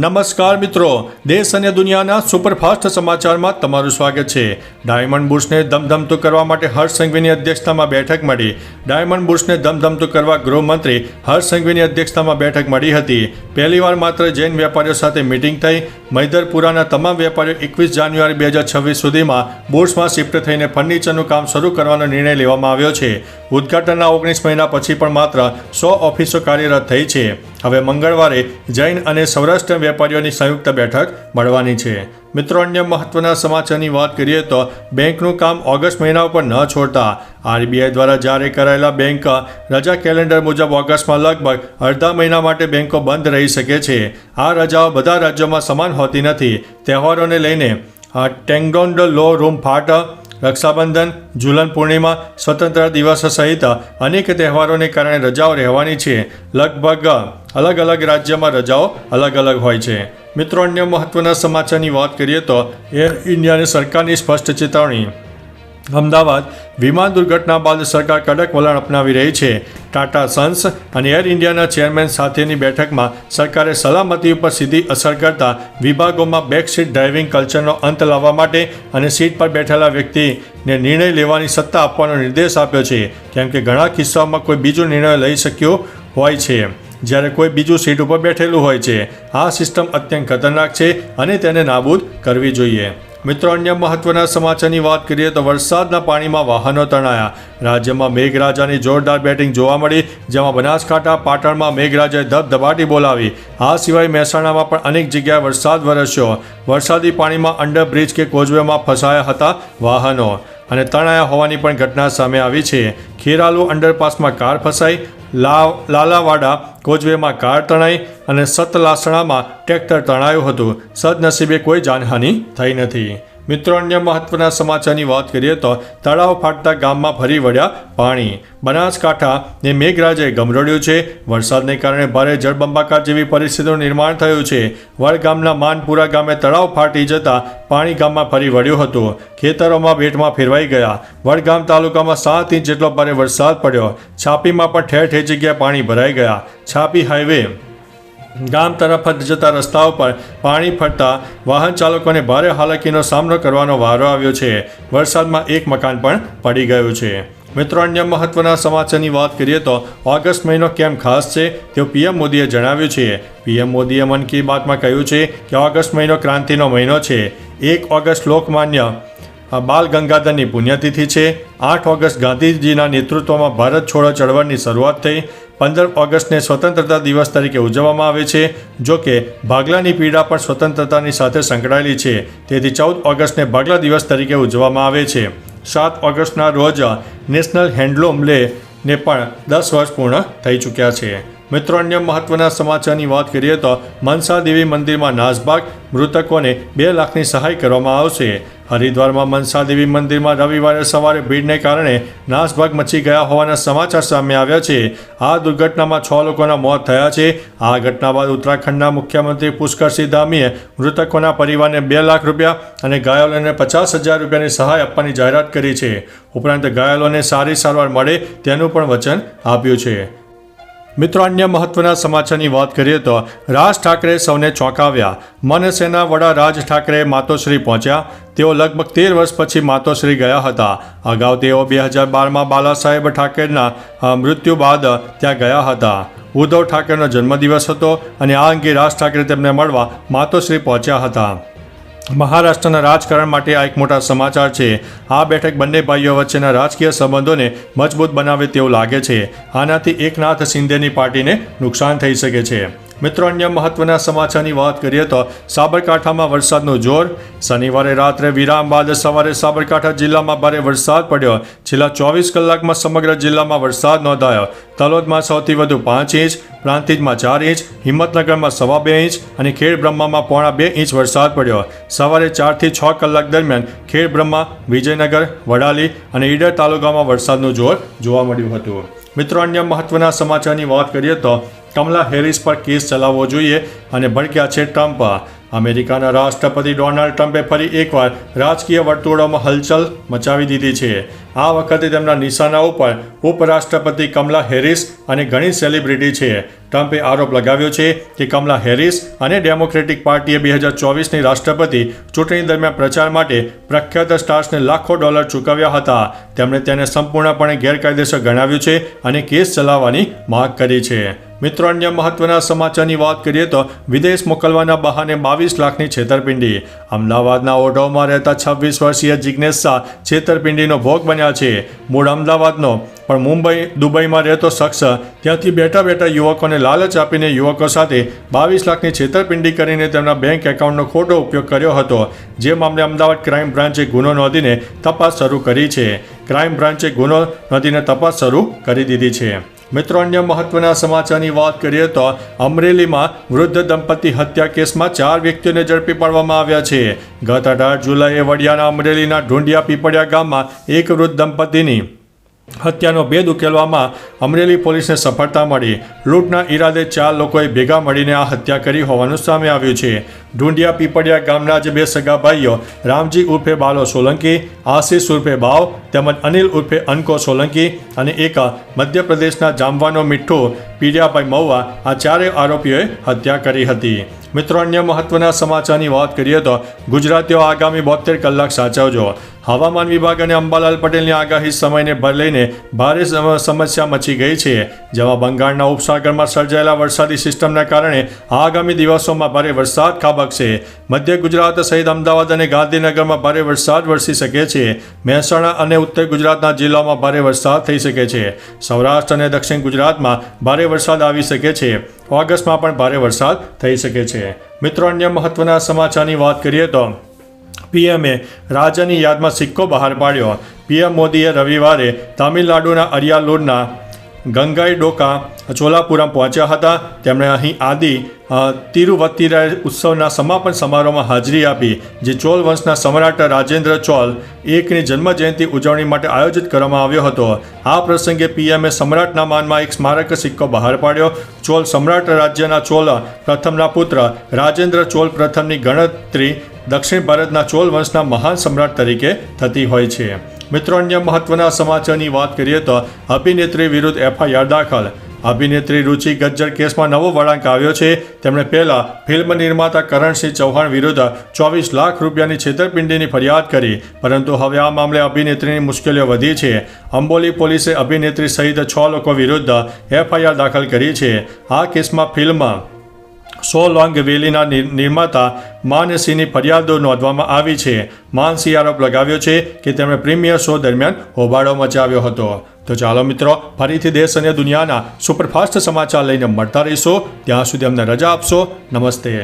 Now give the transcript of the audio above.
નમસ્કાર મિત્રો, દેશ અને દુનિયાના સુપરફાસ્ટ સમાચારમાં તમારું સ્વાગત છે। ડાયમંડ બુર્સને ધમધમતું કરવા માટે હર્ષ સંઘવીની અધ્યક્ષતામાં બેઠક મળી। ડાયમંડ બુર્સને ધમધમતું કરવા ગૃહમંત્રી હર્ષ સંઘવીની અધ્યક્ષતામાં બેઠક મળી હતી। પહેલીવાર માત્ર જૈન વેપારીઓ સાથે મિટિંગ થઈ। મૈદરપુરાના તમામ વેપારીઓ 21 જાન્યુઆરી 2026 સુધીમાં બુર્સમાં શિફ્ટ થઈને ફર્નિચરનું કામ શરૂ કરવાનો નિર્ણય લેવામાં આવ્યો છે। ઉદ્ઘાટનના 19 મહિના પછી પણ માત્ર 100 ઓફિસો કાર્યરત થઈ છે। હવે મંગળવારે જૈન અને સૌરાષ્ટ્ર વેપારીઓની સંયુક્ત બેઠક મળવાની છે। મિત્રો, અન્ય મહત્વના સમાચારની વાત કરીએ તો બેંકનું કામ ઓગસ્ટ મહિના ઉપર ન છોડતા આરબીઆઈ દ્વારા જારી કરાયેલા બેંક રજા કેલેન્ડર મુજબ ઓગસ્ટમાં લગભગ અડધા મહિના માટે બેંકો બંધ રહી શકે છે। આ રજાઓ બધા રાજ્યોમાં સમાન હોતી નથી। તહેવારોને લઈને ટેંગડોન્ડ લો રૂમ ફાટ, રક્ષાબંધન, ઝુલન પૂર્ણિમા, સ્વતંત્રતા દિવસ સહિત અનેક તહેવારોને કારણે રજાઓ રહેવાની છે। લગભગ અલગ અલગ રાજ્યમાં રજાઓ અલગ અલગ હોય છે। મિત્રો, અન્ય મહત્વના સમાચારની વાત કરીએ તો એર ઇન્ડિયાને સરકારની સ્પષ્ટ ચેતવણી। અમદાવાદ વિમાન દુર્ઘટના બાદ સરકાર કડક વલણ અપનાવી રહી છે। ટાટા સન્સ અને એર ઇન્ડિયાના ચેરમેન સાથેની બેઠકમાં સરકારે સલામતી ઉપર સીધી અસર કરતા વિભાગોમાં બેકસીટ ડ્રાઇવિંગ કલ્ચરનો અંત લાવવા માટે અને સીટ પર બેઠેલા વ્યક્તિને નિર્ણય લેવાની સત્તા આપવાનો નિર્દેશ આપ્યો છે, કેમ કે ઘણા કિસ્સાઓમાં કોઈ બીજો નિર્ણય લઈ શક્યો હોય છે જ્યારે કોઈ બીજું સીટ ઉપર બેઠેલું હોય છે। આ સિસ્ટમ અત્યંત ખતરનાક છે અને તેને નાબૂદ કરવી જોઈએ। મિત્રો, અન્ય મહત્વના સમાચારની વાત કરીએ તો વરસાદના પાણીમાં વાહનો તણાયા। રાજ્યમાં મેઘરાજાની જોરદાર બેટિંગ જોવા મળી, જેમાં બનાસકાંઠા, પાટણમાં મેઘરાજાએ ધબધબાટી બોલાવી। આ સિવાય મહેસાણામાં પણ અનેક જગ્યાએ વરસાદ વરસ્યો। વરસાદી પાણીમાં અંડરબ્રિજ કે કોઝવેમાં ફસાયા હતા વાહનો અને તણાયા હોવાની પણ ઘટના સામે આવી છે। ખેરાલુ અંડરપાસમાં કાર ફસાઈ, લાલાવાડા કોઝવેમાં કાર તણાઈ અને સતલાસણામાં ટ્રેક્ટર તણાયું હતું। સદનસીબે કોઈ જાનહાનિ થઈ નથી। મિત્રો, અન્ય મહત્વના સમાચારની વાત કરીએ તો તળાવ ફાટતા ગામમાં ફરી વળ્યા પાણી। બનાસકાંઠાને મેઘરાજાએ ગમરોડ્યું છે। વરસાદને કારણે ભારે જળબંબાકાર જેવી પરિસ્થિતિનું નિર્માણ થયું છે। વડગામના માનપુરા ગામે તળાવ ફાટી જતા પાણી ગામમાં ફરી વળ્યું હતું। ખેતરોમાં બેટમાં ફેરવાઈ ગયા। વડગામ તાલુકામાં 7 ઇંચ જેટલો ભારે વરસાદ પડ્યો। છાપીમાં પણ ઠેર ઠેર જગ્યાએ પાણી ભરાઈ ગયા। છાપી હાઈવે ગામ તરફ જતા રસ્તાઓ પર પાણી ફરતા વાહન ચાલકોને ભારે હાલાકીનો સામનો કરવાનો વારો આવ્યો છે। વરસાદમાં એક મકાન પણ પડી ગયું છે। મિત્રો, અન્ય મહત્વના સમાચારની વાત કરીએ તો ઓગસ્ટ મહિનો કેમ ખાસ છે તેવું પીએમ મોદીએ જણાવ્યું છે। પીએમ મોદીએ મન કી બાતમાં કહ્યું છે કે ઓગસ્ટ મહિનો ક્રાંતિનો મહિનો છે। 1 ઓગસ્ટ લોકમાન્ય બાલ ગંગાધરની પુણ્યતિથિ છે। 8 ઓગસ્ટ ગાંધીજીના નેતૃત્વમાં ભારત છોડો ચળવળની શરૂઆત થઈ। 15 ઓગસ્ટને સ્વતંત્રતા દિવસ તરીકે ઉજવવામાં આવે છે। જો કે ભાગલાની પીડા પણ સ્વતંત્રતાની સાથે સંકળાયેલી છે, તેથી 14 ઓગસ્ટને ભાગલા દિવસ તરીકે ઉજવવામાં આવે છે। 7 ઓગસ્ટના રોજ નેશનલ હેન્ડલૂમ ડેને પણ 10 વર્ષ પૂર્ણ થઈ ચૂક્યા છે। મિત્રો, અન્ય મહત્વના સમાચારની વાત કરીએ તો મનસા દેવી મંદિરમાં નાસભાગ, મૃતકોને 2 લાખની સહાય કરવામાં આવશે। હરિદ્વારમાં મનસા દેવી મંદિરમાં રવિવારે સવારે ભીડને કારણે નાસભાગ મચી ગયા હોવાના સમાચાર સામે આવ્યા છે। આ દુર્ઘટનામાં 6 લોકોના મોત થયા છે। આ ઘટના બાદ ઉત્તરાખંડના મુખ્યમંત્રી પુષ્કરસિંહ ધામીએ મૃતકોના પરિવારને 2 લાખ રૂપિયા અને ઘાયલોને 50,000 રૂપિયાની સહાય આપવાની જાહેરાત કરી છે। ઉપરાંત ઘાયલોને સારી સારવાર મળે તેનું પણ વચન આપ્યું છે। મિત્રો, અન્ય મહત્વના સમાચારની વાત કરીએ તો રાજ ઠાકરે સૌને ચોંકાવ્યા। મનસેના વડા રાજ ઠાકરે માતોશ્રી પહોંચ્યા। તેઓ લગભગ 13 વર્ષ પછી માતોશ્રી ગયા હતા। અગાઉ તેઓ 2012માં બાલા સાહેબ ઠાકરેના મૃત્યુ બાદ ત્યાં ગયા હતા। ઉદ્ધવ ઠાકરેનો જન્મદિવસ હતો અને આ અંગે રાજ ઠાકરે તેમને મળવા માતોશ્રી પહોંચ્યા હતા। મહારાષ્ટ્રના રાજકારણ માટે આ એક મોટા સમાચાર છે। આ બેઠક બંને ભાઈઓ વચ્ચેના રાજકીય સંબંધોને મજબૂત બનાવે તેવું લાગે છે। આનાથી એકનાથ શિંદેની પાર્ટીને નુકસાન થઈ શકે છે। મિત્રો, અન્ય મહત્વના સમાચારની વાત કરીએ તો સાબરકાંઠામાં વરસાદનું જોર। શનિવારે રાત્રે વિરામ બાદ સવારે સાબરકાંઠા જિલ્લામાં ભારે વરસાદ પડ્યો। છેલ્લા 24 કલાકમાં સમગ્ર જિલ્લામાં વરસાદ નોંધાયો। તલોદમાં સૌથી વધુ 5 ઇંચ, પ્રાંતિજમાં 4 ઇંચ, હિંમતનગરમાં 2.25 ઇંચ અને ખેડબ્રહ્મામાં 1.25 ઇંચ વરસાદ પડ્યો। સવારે 4 થી 6 કલાક દરમિયાન ખેડબ્રહ્મા, વિજયનગર, વડાલી અને ઈડર તાલુકામાં વરસાદનું જોર જોવા મળ્યું હતું। મિત્રો, અન્ય મહત્વના સમાચારની વાત કરીએ તો કમલા હેરિસ પર કેસ ચલાવવો જોઈએ અને ભડક્યા છે ટ્રમ્પ। અમેરિકાના રાષ્ટ્રપતિ ડોનાલ્ડ ટ્રમ્પે ફરી એકવાર રાજકીય વર્તુળોમાં હલચલ મચાવી દીધી છે. આ વખતે તેમના નિશાના ઉપર ઉપરાષ્ટ્રપતિ કમલા હેરિસ અને ઘણી સેલિબ્રિટી છે. ટ્રમ્પે આરોપ લગાવ્યો છે કે કમલા હેરિસ અને ડેમોક્રેટિક પાર્ટીએ 2024ની રાષ્ટ્રપતિ ચૂંટણી દરમિયાન પ્રચાર માટે પ્રખ્યાત સ્ટાર્સને લાખો ડોલર ચૂકવ્યા હતા. તેમણે તેને સંપૂર્ણપણે ગેરકાયદેસર ગણાવ્યું છે અને કેસ ચલાવવાની માંગ કરી છે. મિત્રો, અન્ય મહત્વના સમાચારની વાત કરીએ તો વિદેશ મોકલવાના બહાને 22 લાખની છેતરપિંડી. અમદાવાદના ઓઢવમાં રહેતા 26 વર્ષીય જિગ્નેશ શાહ છેતરપિંડીનો ભોગ બન્યા છે. મૂળ અમદાવાદનો પણ દુબઈમાં રહેતો શખ્સ ત્યાંથી બેઠા બેઠા યુવકોને લાલચ આપીને યુવકો સાથે 22 લાખની છેતરપિંડી કરીને તેમના બેંક એકાઉન્ટનો ખોટો ઉપયોગ કર્યો હતો. જે મામલે અમદાવાદ ક્રાઇમ બ્રાન્ચે ગુનો નોંધીને તપાસ શરૂ કરી છે. ક્રાઇમ બ્રાન્ચે ગુનો નોંધીને તપાસ શરૂ કરી દીધી છે. મિત્રો, અન્ય મહત્વના સમાચારની વાત કરીએ તો અમરેલીમાં વૃદ્ધ દંપતી હત્યા કેસમાં 4 વ્યક્તિઓને ઝડપી પાડવામાં આવ્યા છે. ગત 18 જુલાઈએ વડિયાના અમરેલીના ઢુંડિયા પીપળિયા ગામમાં એક વૃદ્ધ દંપતીની હત્યાનો ભેદ ઉકેલવામાં અમરેલી પોલીસને સફળતા મળી. લૂંટના ઈરાદે 4 લોકોએ ભેગા મળીને આ હત્યા કરી હોવાનું સામે આવ્યું છે. ઢુંડિયા પીપળિયા ગામના જ 2 સગા ભાઈઓ રામજી ઉર્ફે બાલો સોલંકી, આશીષ ઉર્ફે બાવ તેમજ અનિલ ઉર્ફે અનકો સોલંકી અને એક મધ્યપ્રદેશના જામવાનો મીઠ્ઠુ પીડિયાભાઈ મહુવા, આ 4 આરોપીઓએ હત્યા કરી હતી. મિત્રો, અન્ય મહત્વના સમાચારની વાત કરીએ તો ગુજરાતીઓ આગામી 72 કલાક સાચવજો. હવામાન વિભાગ અને અંબાલાલ પટેલની આગાહી સમયને લઈને ભારે સમસ્યા મચી ગઈ છે. જેમાં બંગાળના ઉપસાગરમાં સર્જાયેલા વરસાદી સિસ્ટમના કારણે આગામી દિવસોમાં ભારે વરસાદ ખાબકશે. મધ્ય ગુજરાત સહિત અમદાવાદ અને ગાંધીનગરમાં ભારે વરસાદ વરસી શકે છે. મહેસાણા અને ઉત્તર ગુજરાતના જિલ્લાઓમાં ભારે વરસાદ થઈ શકે છે. સૌરાષ્ટ્ર અને દક્ષિણ ગુજરાતમાં ભારે વરસાદ આવી શકે છે. ઓગસ્ટમાં પણ ભારે વરસાદ થઈ શકે છે. મિત્રો, અન્ય મહત્વના સમાચારની વાત કરીએ તો પીએમએ રાજાની યાદમાં સિક્કો બહાર પાડ્યો. પીએમ મોદીએ રવિવારે તામિલનાડુના અરિયાલુરના ગંગાઈડોકા ચોલાપુરમ પહોંચ્યા હતા. તેમણે અહીં આદિ તિરુવત્તિરાય ઉત્સવના સમાપન સમારોહમાં હાજરી આપી, જે ચોલ વંશના સમ્રાટ રાજેન્દ્ર ચોલ એકની જન્મજયંતિ ઉજવણી માટે આયોજિત કરવામાં આવ્યો હતો. આ પ્રસંગે પીએમએ સમ્રાટના માનમાં એક સ્મારક સિક્કો બહાર પાડ્યો. ચોલ સમ્રાટ રાજ્યના ચોલ પ્રથમના પુત્ર રાજેન્દ્ર ચોલ પ્રથમની ગણતરી દક્ષિણ ભારતના ચોલ વંશના મહાન સમ્રાટ તરીકે થતી હોય છે. મિત્રો, અન્ય મહત્વના સમાચારની વાત કરીએ તો અભિનેત્રી વિરુદ્ધ એફઆઈઆર દાખલ. અભિનેત્રી રુચિ ગજ્જર કેસમાં નવો વળાંક આવ્યો છે. તેમણે પહેલા ફિલ્મ નિર્માતા કરણસિંહ ચૌહાણ વિરુદ્ધ 24 લાખ રૂપિયાની છેતરપિંડીની ફરિયાદ કરી, પરંતુ હવે આ મામલે અભિનેત્રીની મુશ્કેલીઓ વધી છે. અંબોલી પોલીસે અભિનેત્રી સહિત 6 લોકો વિરુદ્ધ એફઆઈઆર દાખલ કરી છે. આ કેસમાં ફિલ્મ સો લોંગ વેલીના નિર્માતા માનસિંહની ફરિયાદો નોંધવામાં આવી છે. માનસિંહે આરોપ લગાવ્યો છે કે તેમણે પ્રીમિયર શો દરમિયાન હોબાળો મચાવ્યો હતો. તો ચાલો મિત્રો, ફરીથી દેશ અને દુનિયાના સુપરફાસ્ટ સમાચાર લઈને મળતા રહીશો. ત્યાં સુધી અમને રજા આપશો. નમસ્તે.